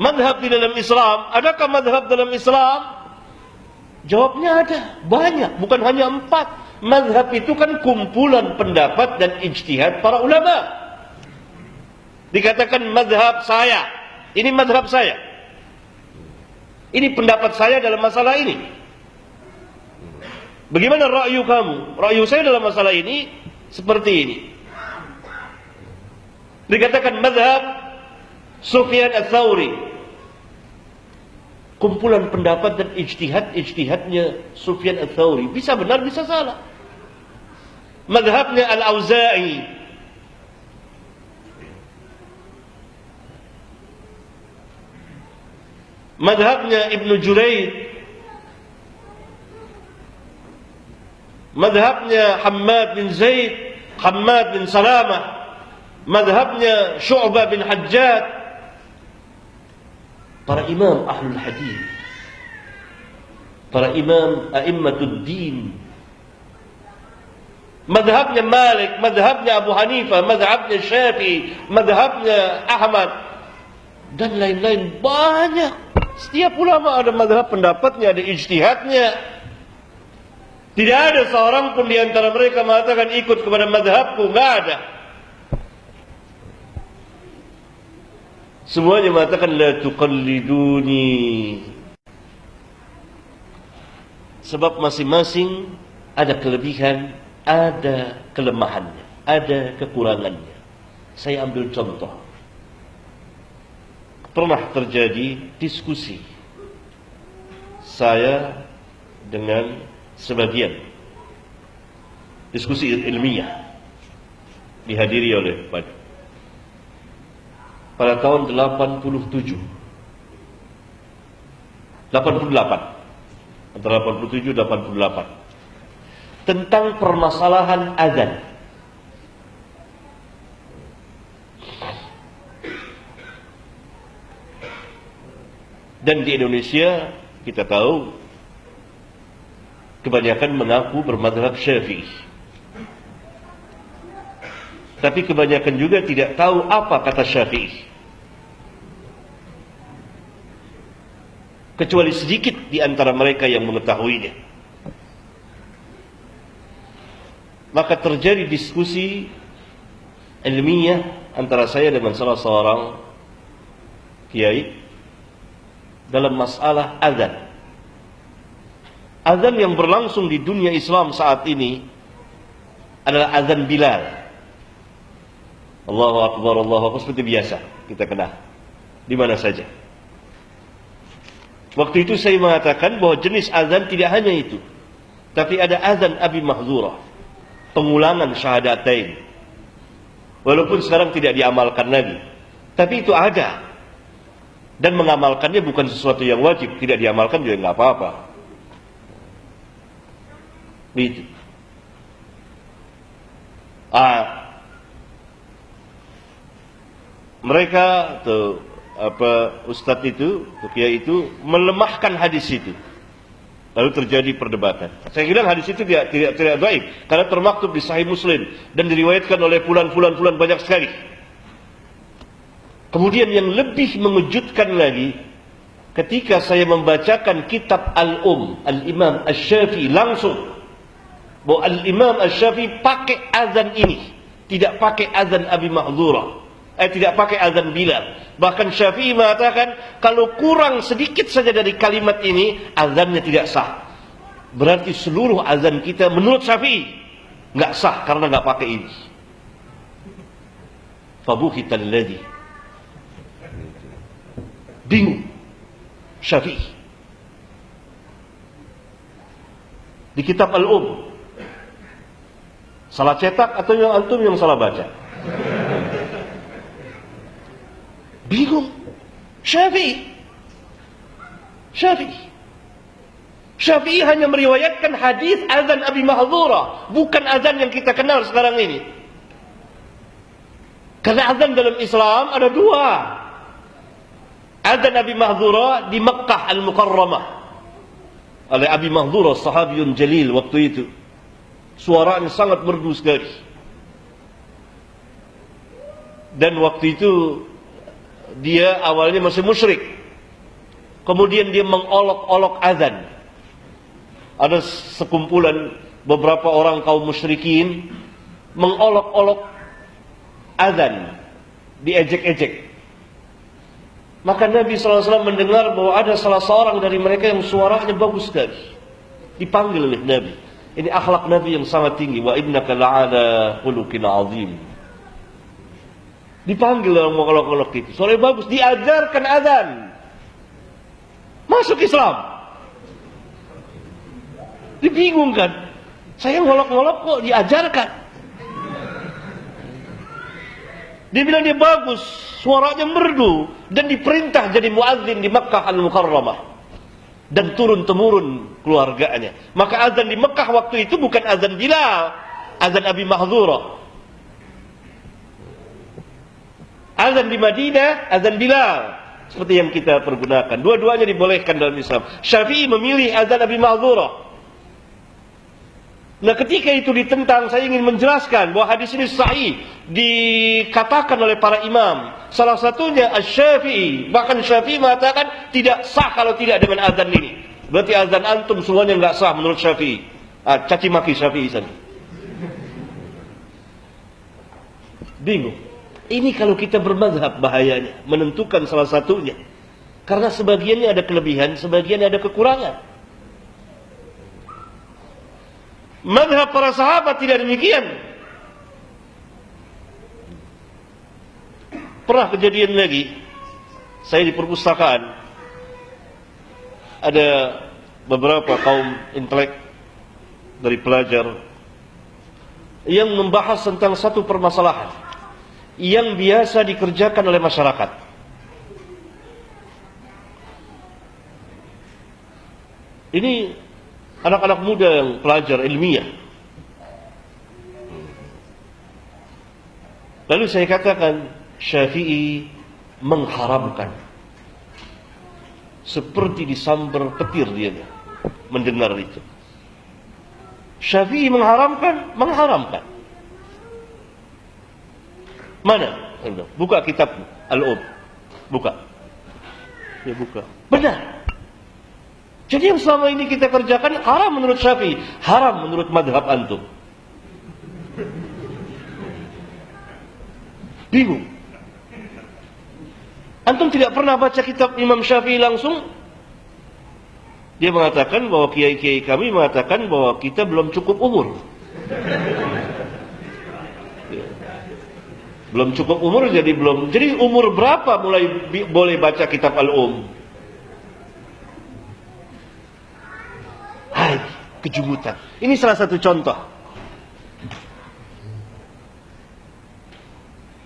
Madhab di dalam Islam, adakah madhab dalam Islam? Jawabnya ada, banyak, bukan hanya 4. Madhab itu kan kumpulan pendapat dan ijtihad para ulama. Dikatakan madhab saya, ini madhab saya, ini pendapat saya dalam masalah ini. Bagaimana ra'yu kamu? Ra'yu saya dalam masalah ini seperti ini. Dikatakan madhab Sufyan Ats-Tsauri, kumpulan pendapat dan ijtihadnya Sufyan Ats-Tsauri. Bisa benar, bisa salah. Madhabnya Al-Auza'i, madhabnya Ibnu Jurayd, madhabnya Hammad bin Zaid, Hammad bin Salamah, madhabnya Syu'bah bin Hajjaj. Para imam ahlul hadis, para imam a'immatud din. Madhabnya Malik, madhabnya Abu Hanifah, madhabnya Syafi'i, madhabnya Ahmad, dan lain-lain banyak. Setiap ulama ada madhab pendapatnya, ada ijtihadnya. Tidak ada seorang pun di antara mereka mengatakan ikut kepada madhabku, enggak ada. Semuanya mengatakan la tuqalliduni. Sebab masing-masing ada kelebihan, ada kelemahannya, ada kekurangannya. Saya ambil contoh. Pernah terjadi diskusi saya dengan sebagian, diskusi ilmiah dihadiri oleh pada tahun 88 antara 87 88 tentang permasalahan azan. Dan di Indonesia kita tahu kebanyakan mengaku bermadhab Syafi'i, tapi kebanyakan juga tidak tahu apa kata Syafi'i. Kecuali sedikit di antara mereka yang mengetahuinya. Maka terjadi diskusi ilmiah antara saya dengan salah seorang kiai dalam masalah azan. Azan yang berlangsung di dunia Islam saat ini adalah azan Bilal. Allahu Akbar, Allahu Akbar, seperti biasa kita kenal di mana saja. Waktu itu saya mengatakan bahwa jenis azan tidak hanya itu, tapi ada azan Abi Mahdzurah, pengulangan syahadatain. Walaupun sekarang tidak diamalkan lagi, tapi itu ada. Dan mengamalkannya bukan sesuatu yang wajib, tidak diamalkan juga nggak apa-apa. Begitu. Mereka atau ustadz itu, kiai itu melemahkan hadis itu. Lalu terjadi perdebatan. Saya kira hadis itu tidak baik karena termaktub di Sahih Muslim dan diriwayatkan oleh fulan banyak sekali. Kemudian yang lebih mengejutkan lagi, ketika saya membacakan kitab Al-Imam Asy-Syafi'i langsung, bahwa Al-Imam Asy-Syafi'i pakai azan ini, tidak pakai azan Abi Mahdzurah, tidak pakai azan Bilal. Bahkan Syafi'i mengatakan kalau kurang sedikit saja dari kalimat ini, azannya tidak sah. Berarti seluruh azan kita menurut Syafi'i nggak sah karena nggak pakai ini. Fabuhital ladzi, bingung Syafi'i di kitab salah cetak atau yang antum yang salah baca? Bingung Syafi'i hanya meriwayatkan hadis azan Abi Mahdzurah, bukan azan yang kita kenal sekarang ini. Karena azan dalam Islam ada dua. Azan Abi Mahdzurah di Makkah Al-Mukarramah oleh Abi Mahdzurah, sahabiyun jalil waktu itu. Suaranya sangat merdu sekali. Dan waktu itu dia awalnya masih musyrik. Kemudian dia mengolok-olok azan. Ada sekumpulan beberapa orang kaum musyrikin mengolok-olok azan, diejek-ejek. Maka Nabi SAW mendengar bahwa ada salah seorang dari mereka yang suaranya bagus sekali. Dipanggil oleh Nabi. Ini akhlak Nabi yang sangat tinggi. Wa innaka la'ala khuluqin azim. Dipanggil dalam mengolok-olok itu. Suaranya bagus. Diajarkan azan. Masuk Islam. Dibingungkan. Saya ngolok-ngolok kok diajarkan. Dia bilang dia bagus, suaranya merdu, dan diperintah jadi muadzin di Makkah Al-Mukarramah, dan turun-temurun keluarganya. Maka azan di Makkah waktu itu bukan azan Bilal, azan Abi Mahdzurah. Azan di Madinah, azan Bilal, seperti yang kita pergunakan. Dua-duanya dibolehkan dalam Islam. Syafi'i memilih azan Abi Mahdzurah. Nah, ketika itu ditentang, saya ingin menjelaskan bahwa hadis ini sahih, dikatakan oleh para imam. Salah satunya Asy-Syafi'i, bahkan Syafi'i mengatakan tidak sah kalau tidak dengan azan ini. Berarti azan antum semuanya enggak sah menurut Syafi'i. Caci maki Syafi'i sana. Bingung. Ini kalau kita bermazhab bahayanya, menentukan salah satunya. Karena sebagiannya ada kelebihan, sebagiannya ada kekurangan. Mazhab para sahabat tidak demikian. Pernah kejadian lagi, saya di perpustakaan, ada beberapa kaum intelek dari pelajar yang membahas tentang satu permasalahan yang biasa dikerjakan oleh masyarakat. Ini anak-anak muda yang pelajar ilmiah. Lalu saya katakan, Syafi'i mengharamkan. Seperti disambar petir dia mendengar itu. Syafi'i mengharamkan, mengharamkan. Mana? Buka kitab Al-Um. Buka. Ya buka. Benar. Jadi yang selama ini kita kerjakan haram menurut Syafi'i, haram menurut madhab antum. Bingung. Antum tidak pernah baca kitab Imam Syafi'i langsung? Dia mengatakan bahwa kiai-kiai kami mengatakan bahwa kita belum cukup umur. Belum cukup umur jadi belum. Jadi umur berapa mulai boleh baca kitab Al-Um? Hai, kejumutan. Ini salah satu contoh.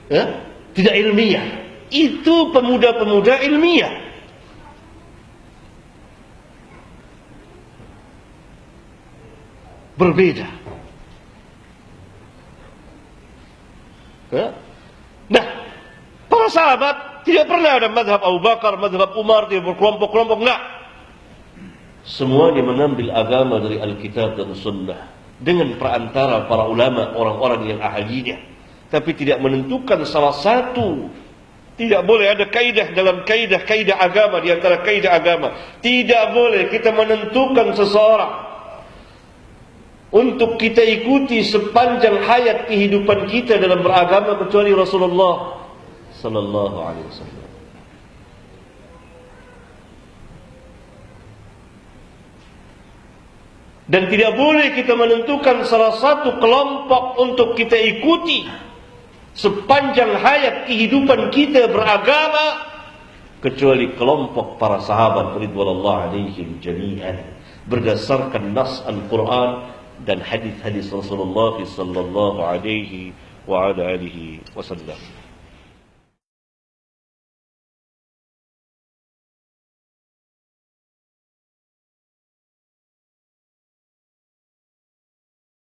Ya? Tidak ilmiah. Itu pemuda-pemuda ilmiah. Berbeda. Ya? Nah, para sahabat tidak pernah ada mazhab Abu Bakar, mazhab Umar, tidak berkelompok-kelompok, enggak. Semuanya mengambil agama dari Alkitab dan Sunnah dengan perantara para ulama, orang-orang yang ahlinya, tapi tidak menentukan salah satu. Tidak boleh ada kaidah dalam kaidah agama, di antara kaidah agama. Tidak boleh kita menentukan seseorang untuk kita ikuti sepanjang hayat kehidupan kita dalam beragama kecuali Rasulullah sallallahu alaihi wasallam. Dan tidak boleh kita menentukan salah satu kelompok untuk kita ikuti sepanjang hayat kehidupan kita beragama kecuali kelompok para sahabat ridwanullah alaihim jami'an berdasarkan nas Al-Quran dan hadis-hadis Rasulullah sallallahu alaihi wa ala alihi wasallam.